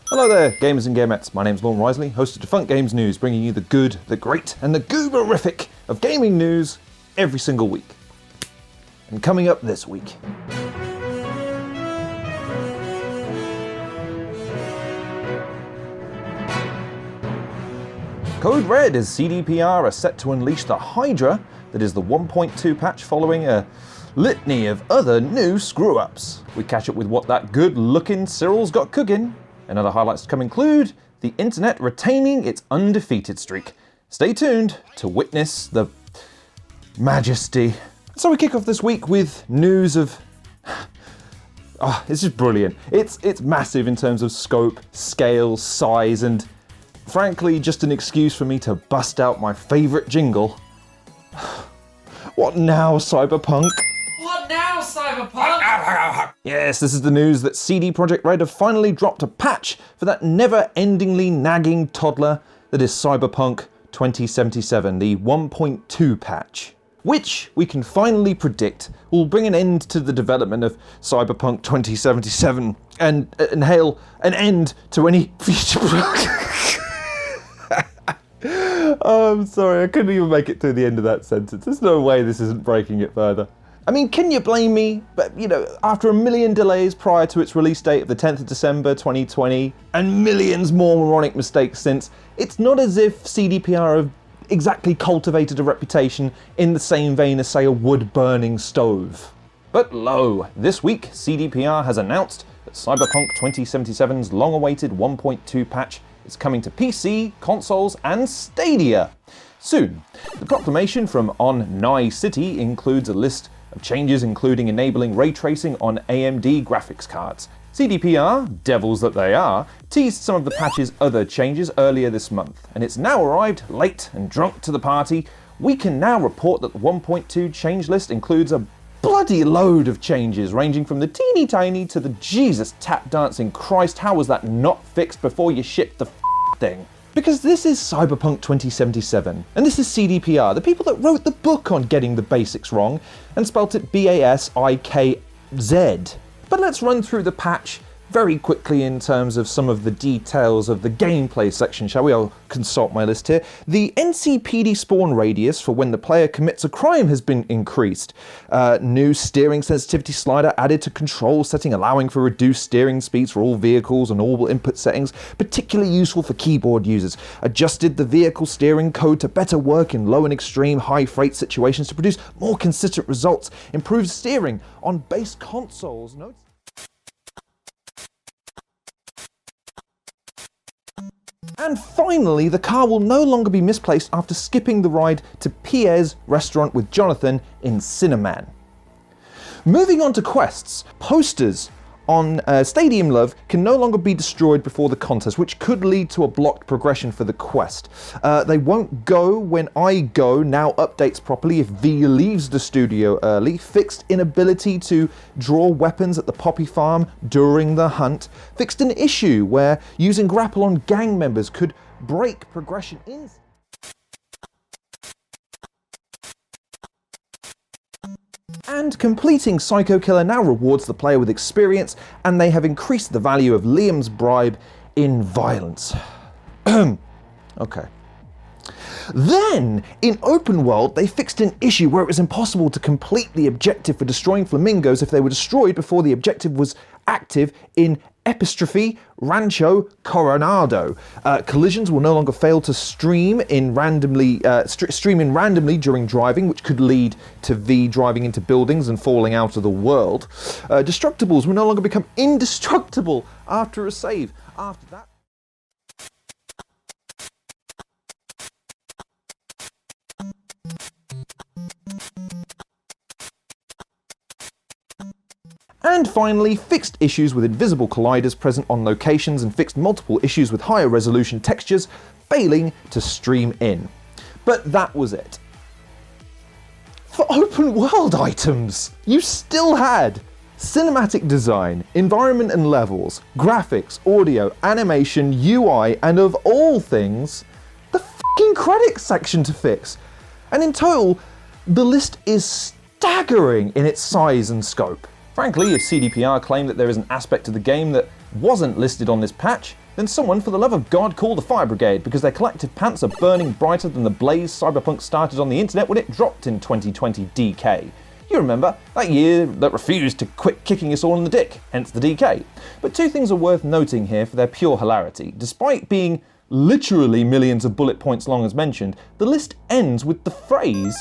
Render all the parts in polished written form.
Hello there, gamers and gamettes. My name's Lorne Riseley, host of Defunct Games News, bringing you the good, the great, and the gooberific of gaming news every single week. And coming up this week, Code Red as CDPR are set to unleash the Hydra that is the 1.2 patch following a litany of other new screw-ups. We catch up with what that good-looking Cyril's got cooking, and other highlights to come include the internet retaining its undefeated streak. Stay tuned to witness the majesty. So we kick off this week with news of... it's just brilliant. It's massive in terms of scope, scale, size, and frankly just an excuse for me to bust out my favourite jingle. What now, Cyberpunk? What now, Cyberpunk? Yes, this is the news that CD Projekt Red have finally dropped a patch for that never-endingly nagging toddler that is Cyberpunk 2077, the 1.2 patch, which we can finally predict will bring an end to the development of Cyberpunk 2077 and hail an end to any future Oh, I'm sorry, I couldn't even make it through the end of that sentence. There's no way this isn't breaking it further. I mean, can you blame me? But, after a million delays prior to its release date of the 10th of December 2020, and millions more moronic mistakes since, it's not as if CDPR have exactly cultivated a reputation in the same vein as, say, a wood-burning stove. But lo, this week, CDPR has announced that Cyberpunk 2077's long-awaited 1.2 patch is coming to PC, consoles, and Stadia soon. The proclamation from On Nye City includes a list of changes including enabling ray tracing on AMD graphics cards. CDPR, devils that they are, teased some of the patch's other changes earlier this month, and it's now arrived late and drunk to the party. We can now report that the 1.2 change list includes a bloody load of changes, ranging from the teeny tiny to the Jesus tap dancing Christ, how was that not fixed before you shipped the thing? Because this is Cyberpunk 2077, and this is CDPR, the people that wrote the book on getting the basics wrong and spelt it BASIKZ. But let's run through the patch very quickly in terms of some of the details of the gameplay section, shall we? I'll consult my list here. The NCPD spawn radius for when the player commits a crime has been increased. New steering sensitivity slider added to control setting, allowing for reduced steering speeds for all vehicles and all input settings, particularly useful for keyboard users. Adjusted the vehicle steering code to better work in low and extreme high freight situations to produce more consistent results. Improved steering on base consoles. And finally, the car will no longer be misplaced after skipping the ride to Pierre's restaurant with Jonathan in Cinnamon. Moving on to quests, posters on Stadium Love can no longer be destroyed before the contest, which could lead to a blocked progression for the quest. They won't go when I go now updates properly if V leaves the studio early. Fixed inability to draw weapons at the Poppy Farm during the hunt. Fixed an issue where using grapple on gang members could break progression in. And completing Psycho Killer now rewards the player with experience, and they have increased the value of Liam's bribe in violence. Okay. Then, in open world, they fixed an issue where it was impossible to complete the objective for destroying flamingos if they were destroyed before the objective was active in Epistrophe Rancho Coronado. Collisions will no longer fail to stream in randomly during driving, which could lead to V driving into buildings and falling out of the world. Destructibles will no longer become indestructible after a save. After that, and finally, fixed issues with invisible colliders present on locations and fixed multiple issues with higher resolution textures failing to stream in. But that was it. For open world items, you still had cinematic design, environment and levels, graphics, audio, animation, UI, and of all things, the fucking credits section to fix. And in total, the list is staggering in its size and scope. Frankly, if CDPR claim that there is an aspect of the game that wasn't listed on this patch, then someone for the love of God call the fire brigade, because their collective pants are burning brighter than the blaze Cyberpunk started on the internet when it dropped in 2020 DK. You remember, that year that refused to quit kicking us all in the dick, hence the DK. But two things are worth noting here for their pure hilarity. Despite being literally millions of bullet points long as mentioned, the list ends with the phrase,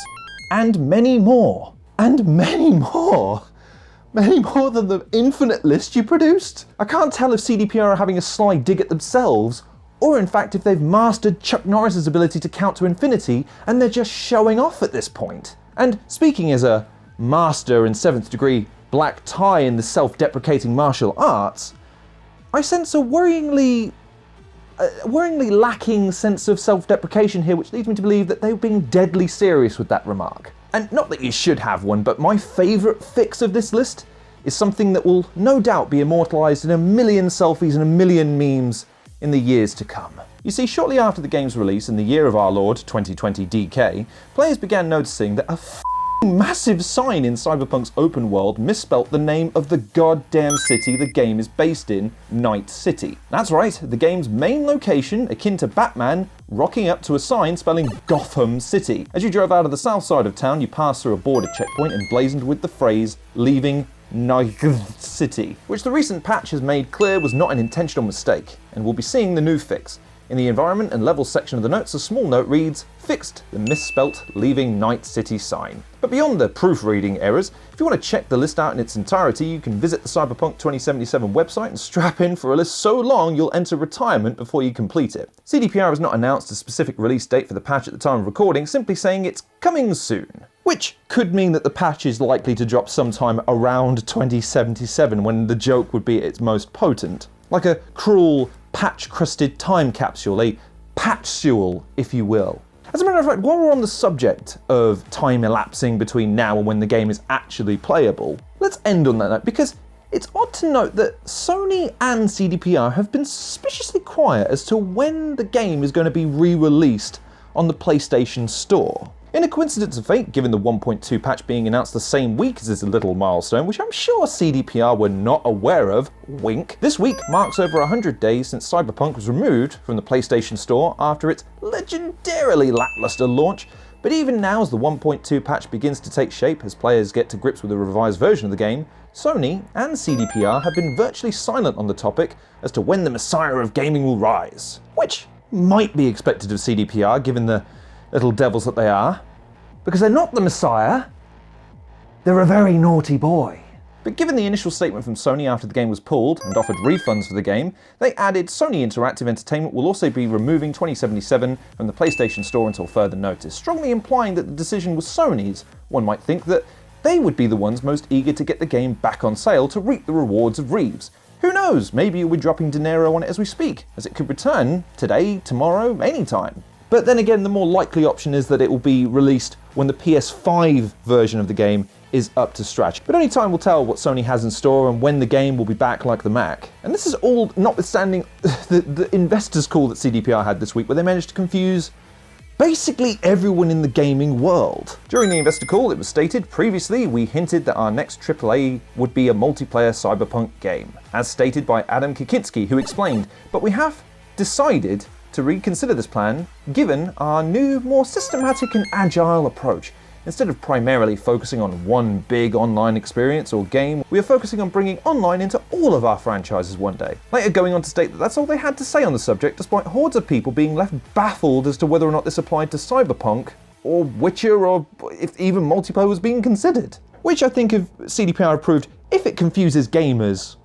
"and many more." And many more? Many more than the infinite list you produced? I can't tell if CDPR are having a sly dig at themselves, or in fact if they've mastered Chuck Norris's ability to count to infinity and they're just showing off at this point. And speaking as a master in 7th degree black tie in the self-deprecating martial arts, I sense a worryingly lacking sense of self-deprecation here, which leads me to believe that they were being deadly serious with that remark. And not that you should have one, but my favourite fix of this list is something that will no doubt be immortalised in a million selfies and a million memes in the years to come. You see, shortly after the game's release in the year of our Lord 2020 DK, players began noticing that a massive sign in Cyberpunk's open world misspelt the name of the goddamn city the game is based in, Night City. That's right, the game's main location, akin to Batman, rocking up to a sign spelling Gotham City. As you drove out of the south side of town, you passed through a border checkpoint emblazoned with the phrase, "Leaving Night City," which the recent patch has made clear was not an intentional mistake, and we'll be seeing the new fix. In the environment and levels section of the notes, a small note reads, "Fixed the misspelt Leaving Night City sign." But beyond the proofreading errors, if you want to check the list out in its entirety, you can visit the Cyberpunk 2077 website and strap in for a list so long you'll enter retirement before you complete it. CDPR has not announced a specific release date for the patch at the time of recording, simply saying it's coming soon. Which could mean that the patch is likely to drop sometime around 2077, when the joke would be at its most potent. Like a cruel, patch-crusted time capsule, a patch-sule, if you will. As a matter of fact, while we're on the subject of time elapsing between now and when the game is actually playable, let's end on that note, because it's odd to note that Sony and CDPR have been suspiciously quiet as to when the game is going to be re-released on the PlayStation Store. In a coincidence of fate, given the 1.2 patch being announced the same week as this little milestone, which I'm sure CDPR were not aware of, wink, this week marks over 100 days since Cyberpunk was removed from the PlayStation Store after its legendarily lackluster launch. But even now, as the 1.2 patch begins to take shape as players get to grips with a revised version of the game, Sony and CDPR have been virtually silent on the topic as to when the Messiah of gaming will rise. Which might be expected of CDPR, given the little devils that they are, because they're not the Messiah, they're a very naughty boy. But given the initial statement from Sony after the game was pulled and offered refunds for the game, they added Sony Interactive Entertainment will also be removing 2077 from the PlayStation Store until further notice, strongly implying that the decision was Sony's. One might think that they would be the ones most eager to get the game back on sale to reap the rewards of Reeves. Who knows, maybe we're dropping dinero on it as we speak, as it could return today, tomorrow, anytime. But then again, the more likely option is that it will be released when the PS5 version of the game is up to scratch. But only time will tell what Sony has in store and when the game will be back like the Mac. And this is all notwithstanding the investors call that CDPR had this week, where they managed to confuse basically everyone in the gaming world. During the investor call, it was stated, previously we hinted that our next AAA would be a multiplayer Cyberpunk game, as stated by Adam Kikinski, who explained, but we have decided to reconsider this plan, given our new, more systematic and agile approach. Instead of primarily focusing on one big online experience or game, we are focusing on bringing online into all of our franchises one day. Later going on to state that that's all they had to say on the subject, despite hordes of people being left baffled as to whether or not this applied to Cyberpunk, or Witcher, or if even multiplayer was being considered. Which I think if CDPR approved, if it confuses gamers,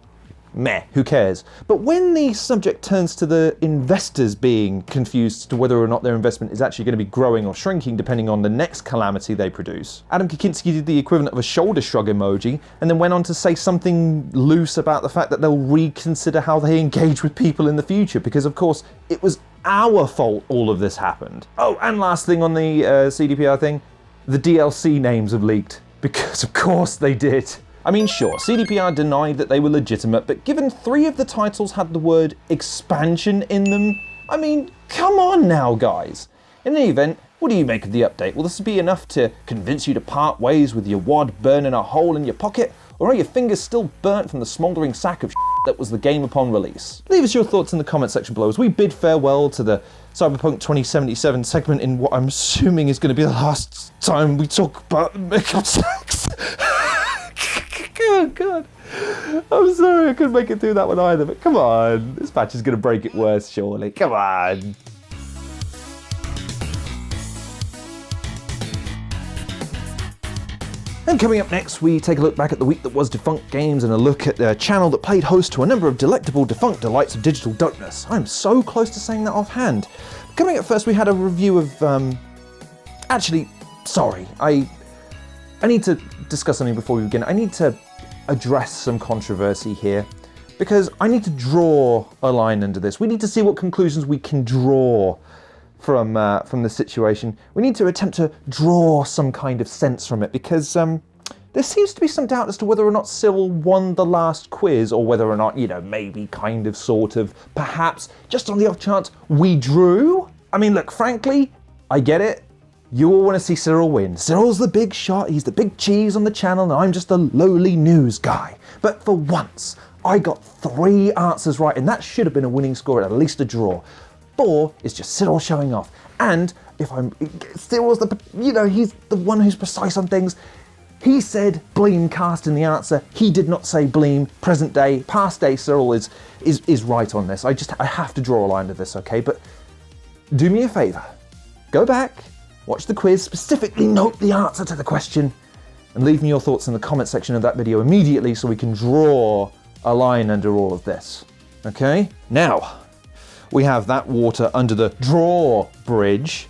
meh, who cares? But when the subject turns to the investors being confused as to whether or not their investment is actually going to be growing or shrinking depending on the next calamity they produce, Adam Kikinski did the equivalent of a shoulder shrug emoji and then went on to say something loose about the fact that they'll reconsider how they engage with people in the future, because of course it was our fault all of this happened. Oh, and last thing on the CDPR thing, the DLC names have leaked, because of course they did. I mean, sure, CDPR denied that they were legitimate, but given 3 of the titles had the word expansion in them, I mean, come on now, guys. In any event, what do you make of the update? Will this be enough to convince you to part ways with your wad burning a hole in your pocket, or are your fingers still burnt from the smouldering sack of that was the game upon release. Leave us your thoughts in the comment section below as we bid farewell to the Cyberpunk 2077 segment in what I'm assuming is going to be the last time we talk about makeup sex. Oh God. I'm sorry I couldn't make it through that one either, but come on. This patch is going to break it worse, surely. Come on. And coming up next, we take a look back at the week that was Defunct Games and a look at a channel that played host to a number of delectable defunct delights of digital darkness. I'm so close to saying that offhand. Coming up first, we had a review of, actually, sorry, I need to discuss something before we begin. I need to address some controversy here because I need to draw a line under this. We need to see what conclusions we can draw from the situation. We need to attempt to draw some kind of sense from it because there seems to be some doubt as to whether or not Cyril won the last quiz or whether or not, you know, maybe kind of, sort of, perhaps, just on the off chance, we drew. I mean, look, frankly, I get it. You all want to see Cyril win. Cyril's the big shot, he's the big cheese on the channel, and I'm just a lowly news guy. But for once, I got 3 answers right, and that should have been a winning score, at least a draw. 4 is just Cyril showing off. And if Cyril's he's the one who's precise on things. He said Bleem cast in the answer. He did not say Bleem. Present day, past day, Cyril is right on this. I have to draw a line to this, okay? But do me a favor. Go back, watch the quiz, specifically note the answer to the question, and leave me your thoughts in the comment section of that video immediately so we can draw a line under all of this. Okay? Now, we have that water under the drawbridge.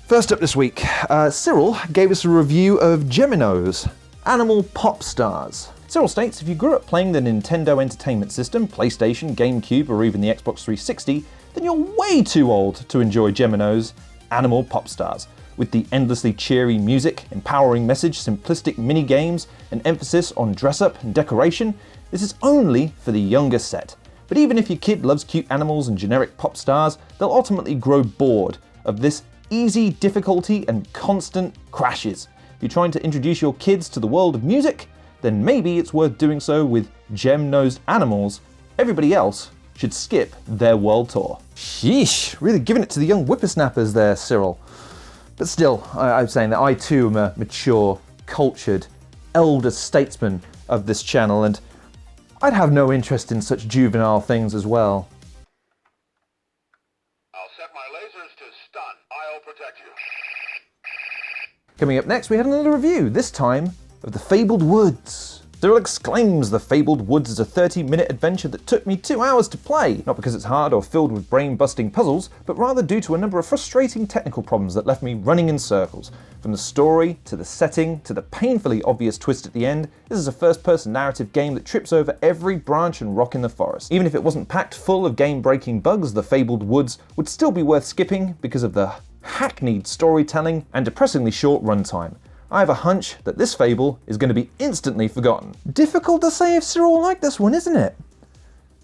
First up this week, Cyril gave us a review of Geminos, Animal Pop Stars. Cyril states, if you grew up playing the Nintendo Entertainment System, PlayStation, GameCube, or even the Xbox 360, then you're way too old to enjoy Geminos, Animal Pop Stars. With the endlessly cheery music, empowering message, simplistic mini-games, and emphasis on dress-up and decoration, this is only for the younger set. But even if your kid loves cute animals and generic pop stars, they'll ultimately grow bored of this easy difficulty and constant crashes. If you're trying to introduce your kids to the world of music, then maybe it's worth doing so with gem-nosed animals. Everybody else should skip their world tour. Sheesh, really giving it to the young whippersnappers there, Cyril. But still, I'm saying that I too am a mature, cultured, elder statesman of this channel, and I'd have no interest in such juvenile things as well. I'll set my lasers to stun. I'll protect you. Coming up next, we had another review, this time of The Fabled Woods. Cyril exclaims The Fabled Woods is a 30-minute adventure that took me 2 hours to play, not because it's hard or filled with brain-busting puzzles, but rather due to a number of frustrating technical problems that left me running in circles. From the story, to the setting, to the painfully obvious twist at the end, this is a first-person narrative game that trips over every branch and rock in the forest. Even if it wasn't packed full of game-breaking bugs, The Fabled Woods would still be worth skipping because of the hackneyed storytelling and depressingly short runtime. I have a hunch that this fable is going to be instantly forgotten. Difficult to say if Cyril will like this one, isn't it?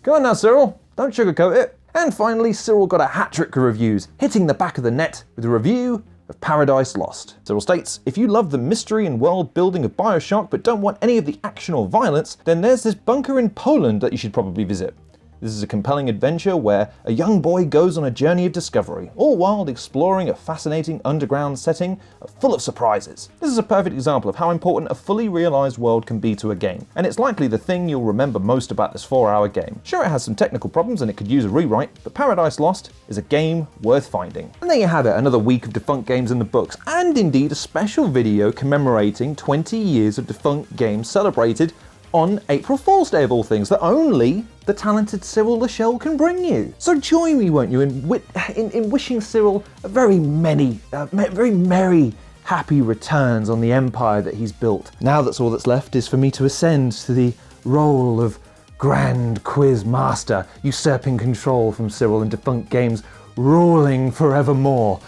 Go on now, Cyril. Don't sugarcoat it. And finally, Cyril got a hat-trick of reviews, hitting the back of the net with a review of Paradise Lost. Cyril states, if you love the mystery and world building of BioShock but don't want any of the action or violence, then there's this bunker in Poland that you should probably visit. This is a compelling adventure where a young boy goes on a journey of discovery, all while exploring a fascinating underground setting full of surprises. This is a perfect example of how important a fully realized world can be to a game, and it's likely the thing you'll remember most about this 4-hour game. Sure, it has some technical problems and it could use a rewrite, but Paradise Lost is a game worth finding. And there you have it, another week of Defunct Games in the books, and indeed a special video commemorating 20 years of Defunct Games celebrated on April Fool's Day of all things, that only the talented Cyril Lachelle can bring you. So join me, won't you, in wishing Cyril a very merry, happy returns on the empire that he's built. Now that's all that's left is for me to ascend to the role of Grand Quiz Master, usurping control from Cyril and Defunct Games, ruling forevermore.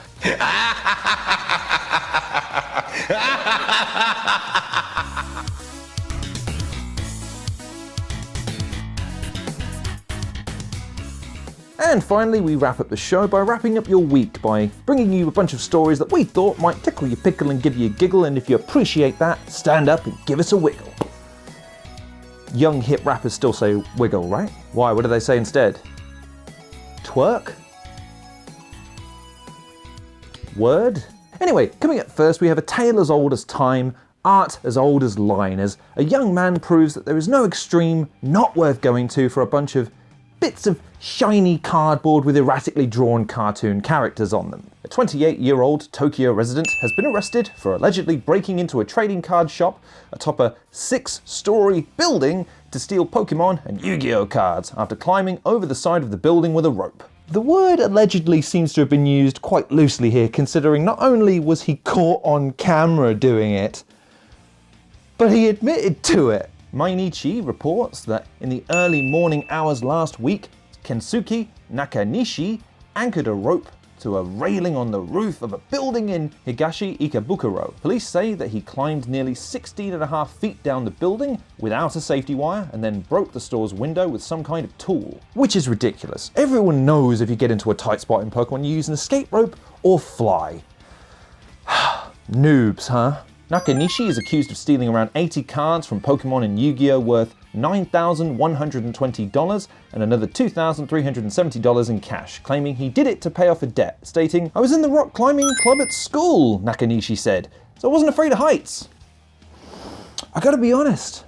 And finally, we wrap up the show by wrapping up your week by bringing you a bunch of stories that we thought might tickle your pickle and give you a giggle, and if you appreciate that, stand up and give us a wiggle. young hip rappers still say wiggle, right? Why? What do they say instead? Twerk? Word? Anyway, coming up first, we have a tale as old as time, art as old as line, as a young man proves that there is no extreme not worth going to for a bunch of bits of shiny cardboard with erratically drawn cartoon characters on them. A 28-year-old Tokyo resident has been arrested for allegedly breaking into a trading card shop atop a 6-story building to steal Pokemon and Yu-Gi-Oh cards after climbing over the side of the building with a rope. The word allegedly seems to have been used quite loosely here, considering not only was he caught on camera doing it, but he admitted to it. Mainichi reports that in the early morning hours last week, Kensuke Nakanishi anchored a rope to a railing on the roof of a building in Higashi Ikebukuro. Police say that he climbed nearly 16.5 feet down the building without a safety wire and then broke the store's window with some kind of tool. Which is ridiculous. Everyone knows if you get into a tight spot in Pokemon, you use an escape rope or fly. Noobs, huh? Nakanishi is accused of stealing around 80 cards from Pokemon and Yu-Gi-Oh worth $9,120 and another $2,370 in cash, claiming he did it to pay off a debt, stating, "I was in the rock climbing club at school," Nakanishi said, "so I wasn't afraid of heights." I gotta be honest,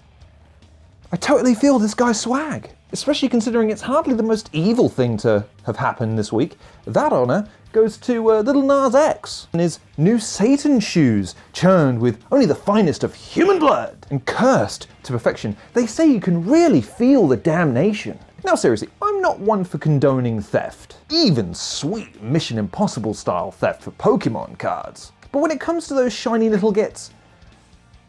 I totally feel this guy's swag, especially considering it's hardly the most evil thing to have happened this week. That honor goes to Little Nas X and his new Satan shoes, churned with only the finest of human blood and cursed to perfection. They say you can really feel the damnation. Now seriously, I'm not one for condoning theft, even sweet Mission Impossible style theft for Pokemon cards. But when it comes to those shiny little gits,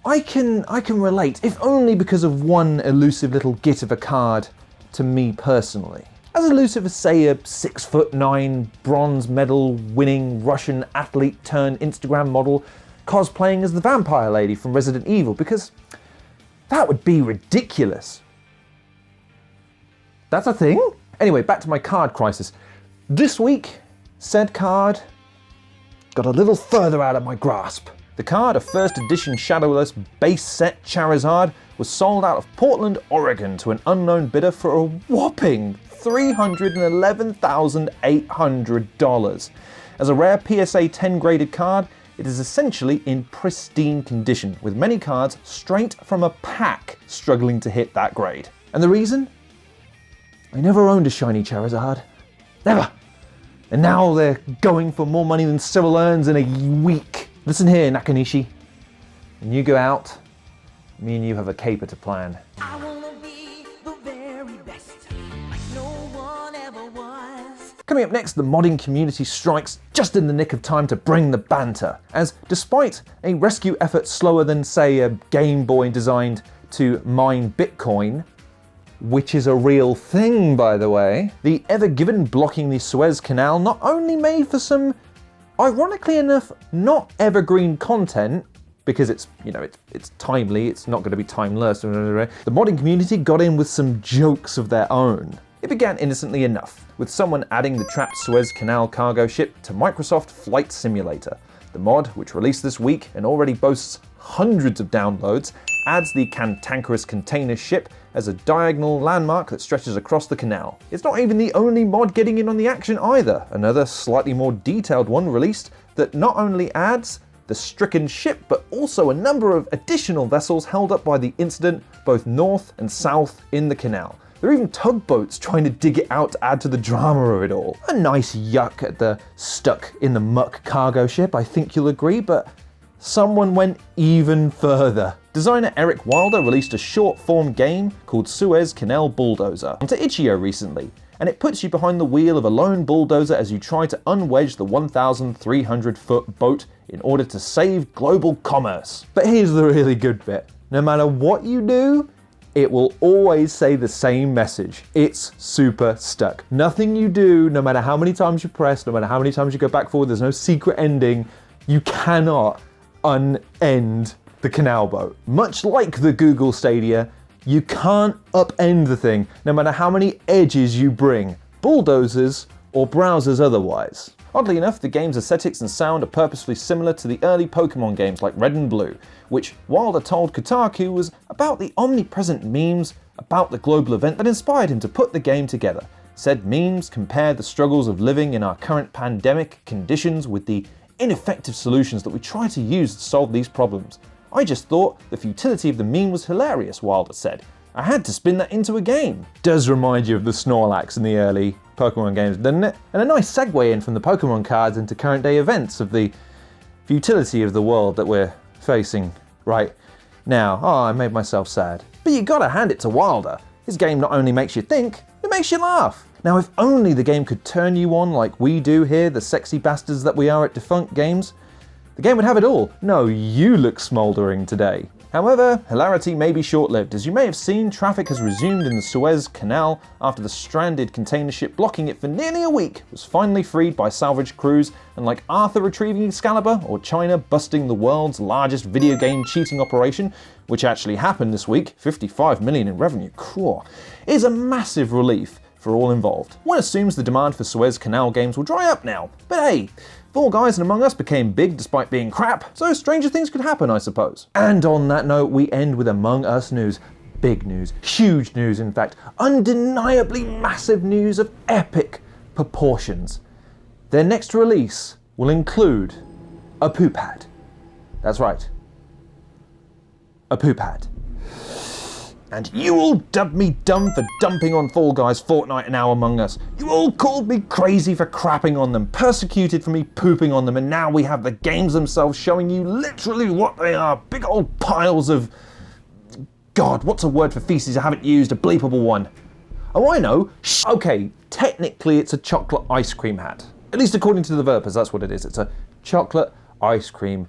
I can relate, if only because of one elusive little git of a card to me personally. As elusive as, say, a 6'9" bronze medal winning Russian athlete turned Instagram model cosplaying as the vampire lady from Resident Evil, because that would be ridiculous. That's a thing? Anyway, back to my card crisis. This week, said card got a little further out of my grasp. The card, a first edition Shadowless base set Charizard, was sold out of Portland, Oregon to an unknown bidder for a whopping $311,800. As a rare PSA 10 graded card, it is essentially in pristine condition, with many cards straight from a pack struggling to hit that grade. And the reason? I never owned a shiny Charizard. Never! And now they're going for more money than Cyril earns in a week. Listen here, Nakanishi. When you go out, me and you have a caper to plan. I wanna be the very best, like no one ever was. Coming up next, the modding community strikes just in the nick of time to bring the banter, as despite a rescue effort slower than, say, a Game Boy designed to mine Bitcoin, which is a real thing, by the way, the Ever Given blocking the Suez Canal not only made for some, ironically enough, not evergreen content, because it's timely, it's not going to be timeless. The modding community got in with some jokes of their own. It began innocently enough, with someone adding the trapped Suez Canal cargo ship to Microsoft Flight Simulator. The mod, which released this week and already boasts hundreds of downloads, adds the cantankerous container ship as a diagonal landmark that stretches across the canal. It's not even the only mod getting in on the action either. Another slightly more detailed one released that not only adds the stricken ship, but also a number of additional vessels held up by the incident, both north and south in the canal. There are even tugboats trying to dig it out to add to the drama of it all. A nice yuck at the stuck in the muck cargo ship, I think you'll agree, but someone went even further. Designer Eric Wilder released a short-form game called Suez Canal Bulldozer onto Itch.io recently, and it puts you behind the wheel of a lone bulldozer as you try to unwedge the 1,300-foot boat in order to save global commerce. But here's the really good bit. No matter what you do, it will always say the same message. It's super stuck. Nothing you do, no matter how many times you press, no matter how many times you go back forward, there's no secret ending, you cannot unend the canal boat. Much like the Google Stadia, you can't upend the thing, no matter how many edges you bring. Bulldozers or browsers otherwise. Oddly enough, the game's aesthetics and sound are purposefully similar to the early Pokemon games like Red and Blue, which Wilder told Kotaku was about the omnipresent memes about the global event that inspired him to put the game together. Said memes compared the struggles of living in our current pandemic conditions with the ineffective solutions that we try to use to solve these problems. I just thought the futility of the meme was hilarious, Wilder said. I had to spin that into a game. Does remind you of the Snorlax in the early Pokemon games, doesn't it? And a nice segue in from the Pokemon cards into current day events of the futility of the world that we're facing right now. Oh, I made myself sad. But you gotta hand it to Wilder. His game not only makes you think, it makes you laugh. Now, if only the game could turn you on like we do here, the sexy bastards that we are at Defunct Games, the game would have it all. No, you look smouldering today. However, hilarity may be short-lived. As you may have seen, traffic has resumed in the Suez Canal after the stranded container ship blocking it for nearly a week was finally freed by salvage crews, and like Arthur retrieving Excalibur or China busting the world's largest video game cheating operation, which actually happened this week, 55 million in revenue, is a massive relief for all involved. One assumes the demand for Suez Canal games will dry up now, but hey, Fall Guys and Among Us became big despite being crap, so stranger things could happen, I suppose. And on that note, we end with Among Us news. Big news, huge news in fact, undeniably massive news of epic proportions. Their next release will include a poo pad. That's right, a poo pad. And you all dubbed me dumb for dumping on Fall Guys Fortnite and Now Among Us. You all called me crazy for crapping on them, persecuted for me pooping on them, and now we have the games themselves showing you literally what they are. Big old piles of... God, what's a word for feces I haven't used? A bleepable one. Oh, I know. Okay, technically it's a chocolate ice cream hat. At least according to the developers, that's what it is. It's a chocolate ice cream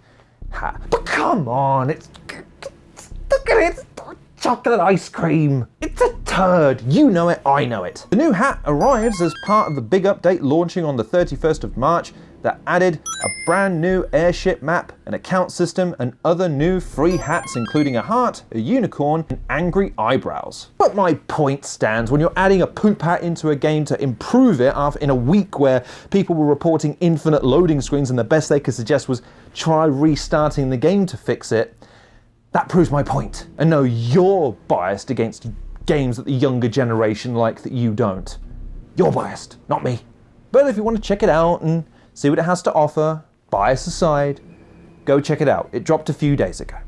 hat. But come on, it's... Look at it! Chocolate ice cream. It's a turd. You know it, I know it. The new hat arrives as part of the big update launching on the 31st of March that added a brand new airship map, an account system, and other new free hats including a heart, a unicorn, and angry eyebrows. But my point stands, when you're adding a poop hat into a game to improve it in a week where people were reporting infinite loading screens and the best they could suggest was try restarting the game to fix it, that proves my point. And no, you're biased against games that the younger generation like that you don't. You're biased, not me. But if you want to check it out and see what it has to offer, bias aside, go check it out. It dropped a few days ago.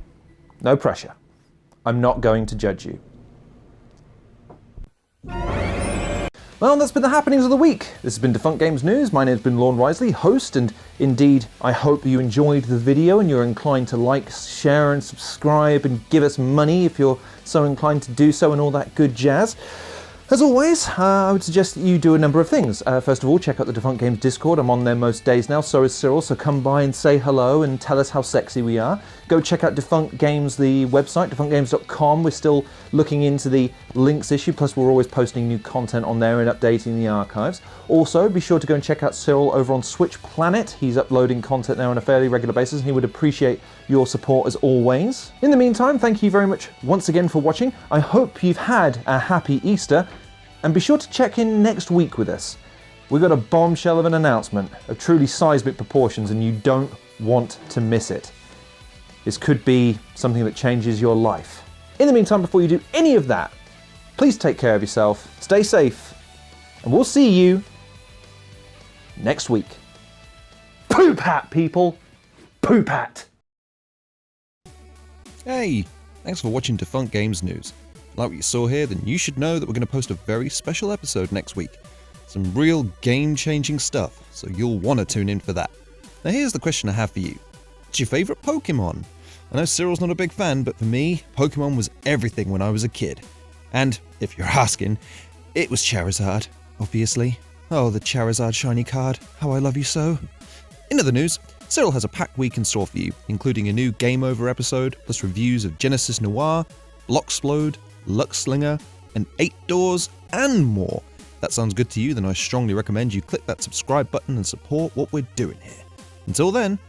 No pressure. I'm not going to judge you. Well, that's been the happenings of the week. This has been Defunct Games News. My name's been Lorne Riseley, host, and indeed, I hope you enjoyed the video and you're inclined to like, share, and subscribe and give us money if you're so inclined to do so and all that good jazz. As always, I would suggest that you do a number of things. First of all, check out the Defunct Games Discord. I'm on there most days now, so is Cyril, so come by and say hello and tell us how sexy we are. Go check out Defunct Games, the website, defunctgames.com. We're still looking into the links issue, plus we're always posting new content on there and updating the archives. Also, be sure to go and check out Cyril over on Switch Planet. He's uploading content there on a fairly regular basis, and he would appreciate your support as always. In the meantime, thank you very much once again for watching. I hope you've had a happy Easter. And be sure to check in next week with us. We've got a bombshell of an announcement of truly seismic proportions and you don't want to miss it. This could be something that changes your life. In the meantime, before you do any of that, please take care of yourself, stay safe, and we'll see you next week. Poop hat, people! Poop hat! Hey, thanks for watching Defunct Games News. Like what you saw here, then you should know that we're going to post a very special episode next week. Some real game-changing stuff, so you'll want to tune in for that. Now here's the question I have for you. What's your favourite Pokemon? I know Cyril's not a big fan, but for me, Pokemon was everything when I was a kid. And, if you're asking, it was Charizard, obviously. Oh, the Charizard shiny card, how I love you so. In other news, Cyril has a packed week in store for you, including a new Game Over episode, plus reviews of Genesis Noir, Bloxplode, Luckslinger, and 8 Doors, and more. If that sounds good to you, then I strongly recommend you click that subscribe button and support what we're doing here. Until then,